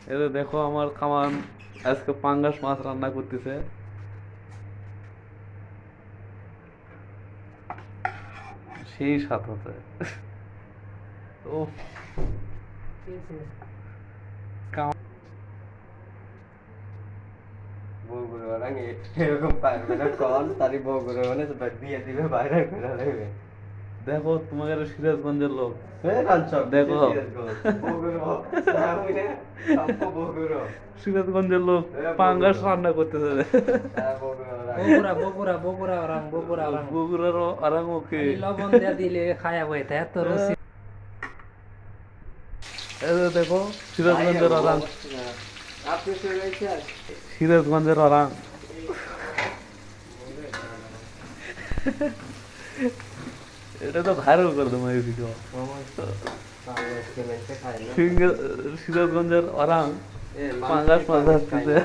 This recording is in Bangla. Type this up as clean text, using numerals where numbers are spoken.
এই যে দেখো আমার কামান আজকে পাঙ্গাস মাছ রান্না করতেছে। সেই স্বাদ হচ্ছে। ও বগুড়া ওরাং এরকম পারবে না কল তারই বগুড়া মানে দিয়ে দিবে বাইরে করে দেবে। দেখো তোমাদের সিরাজগঞ্জের লোক। দেখো দেখো বগুড়া সিরাজগঞ্জের লোক পাঙ্গাস রান্না করতেছে। বগুড়া বগুড়া বগুড়া ওরাং বগুড়ার আরাম ওকে। খালি লবণ দিয়া দিলে খায়া বইতে এত রুচি। এই যে দেখো সিরাজগঞ্জের আরাম, আপনি শুনেছেন সিরাজগঞ্জের আরাম। এটা তো ভাইরাল করে দেবো এই ভিডিও। সিরাজগঞ্জের আরাম পাঙ্গাস মাছ আসতেছে।